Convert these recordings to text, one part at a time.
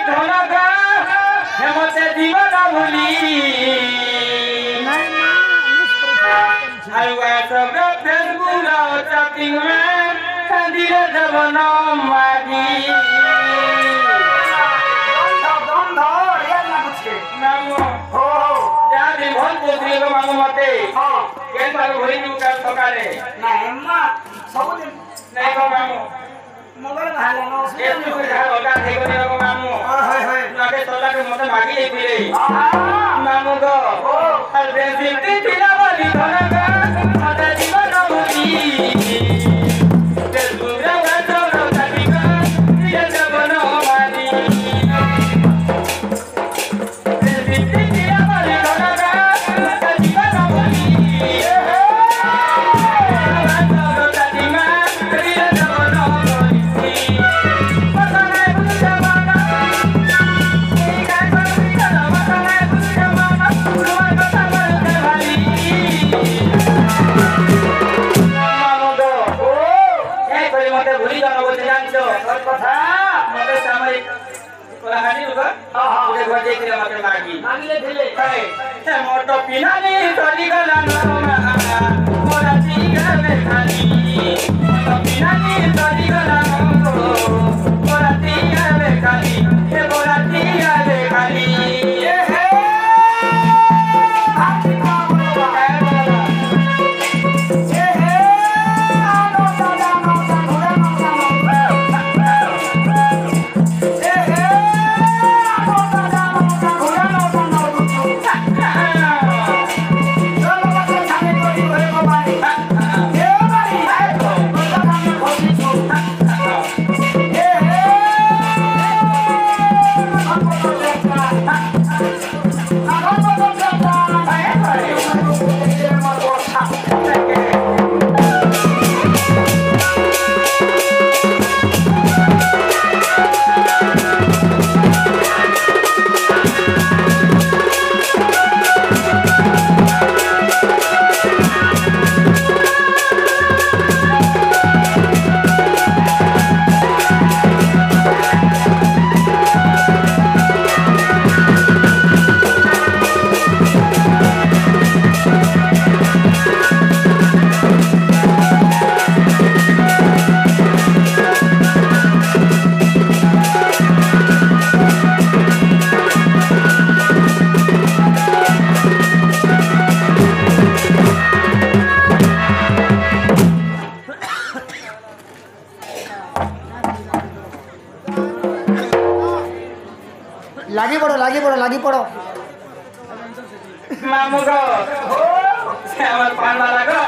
ধনকা হেমতে জীবন ভুলি আৰু এসব ফেসবুক চাপিং মে কান্দিলে দেবন মাগি মামু যাদি ভল বুঝিল মামু মতে কেন তার ঘড়ি দিউ কাল সকালে না এম্মা ସବୁଦିন নাই গো মামু মোবাইল ভালো না এসু যা লগা থেই গনে গো মামু হয় হয় নাকে তলাকে মতে মাগি দেইলে মামু গো আর বেসিতে দিলা বলি ধনকা সদা জীবন ভুলি ফেসবুক রে ওয়াটসঅ্যাপ রে চাপিং দিলে দেবন মাগি বেসিতে দিলা বলি ধনকা সদা জীবন ভুলি মাগিলে দিলে মোট পিনানি চলি গলা মোরা চিগাবে খালি মোট পিনানি চলি গলা মোরা চিগাবে খালি হে মোরা চিগাবে খালি লাগি পড়ো মামু গো সে আমার পানবালা গো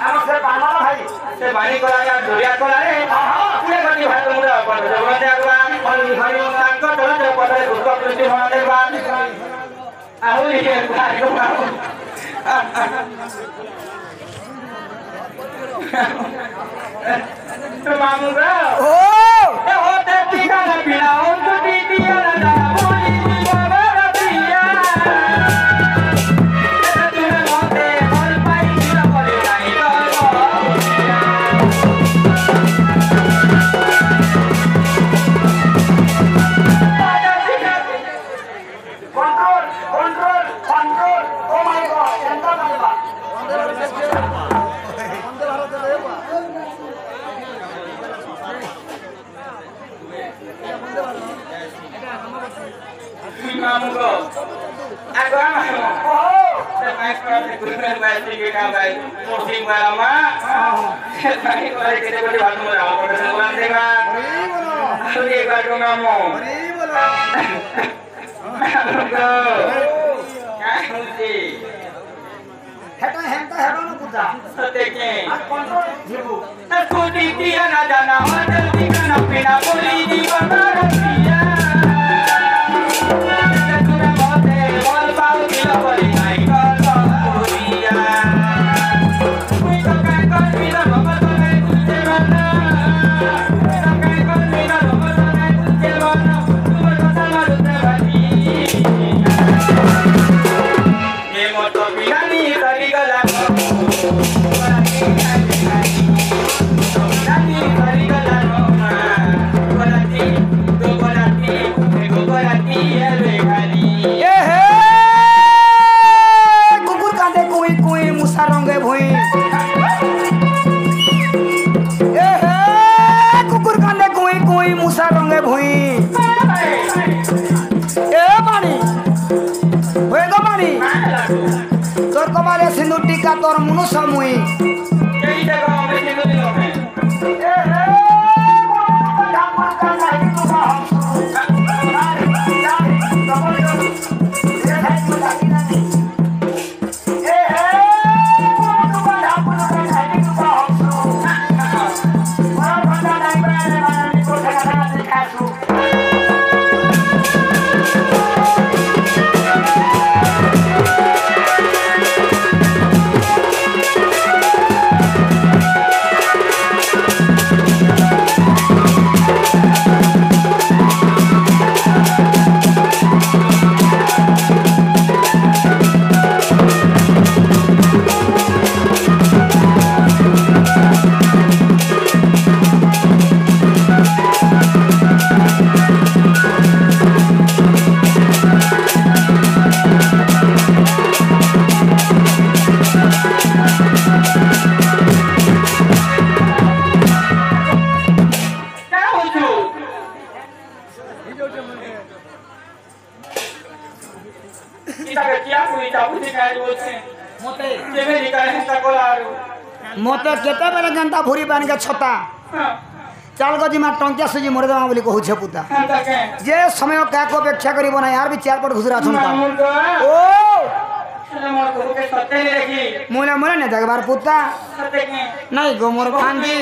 আমার সে পানবালা ভাই সে বাণী করা ধরিয়া করা রে পুরে গতি ভাই তোমরা পড়ে জগতে আগবা হরি হরি তাঙ্ক তোলে পড়ে দুঃখ প্রতি হওয়া দেখবা আহু লিখে ভাই গো মামু তো মামু গো ও হোতে ঠিকানা পিলা ও তো দিদিয়া না বলি বাবা রাতিয়া তুমি মতে বল পাই দিলা বলে নাই কন্ট্রোল কন্ট্রোল কন্ট্রোল ও মাই গড এন্টার করবা Mamu ko. Ako ama. Sa mais ko sa kunan ba sige ka ba? Musing ba ama? Sai ko ay kete ko di bato mo ra. Ko sa kunan de ba? Ari ba ko mamu? Mamu ko. Kasi. হেটা হেটা হেটা না বুঝা Soteke. আর control জিবু Aku ditia na jana hotel tikana pina boli di bandara pia. Kuna mote bol pau kila boli nai kol bolia. Kui tokai kol pina bol tokai kunce mana. Tokai kol pina bol tokai kunce mana. Tumor kota maru tebati. Ye moto pina ni tari gala. Nani, Marigala, Roma, Guarati, সুন্দর মনুষ্য মুই এই দেখো আমি চিনি হবে ए हे ठाकुर का नहीं तो हम मते केते बेले गंता भूरी बन के छता चाल गजी मा टंकिया सुजी मोरे देवा बोली कहू छे पुता जे समय का को अपेक्षा करी बना यार भी चार पट घुसरा छनता ओ मोले मोले ने जगबार पुता नहीं गो मोर भांजी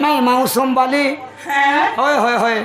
नहीं माऊ सोमबाली होय होय होय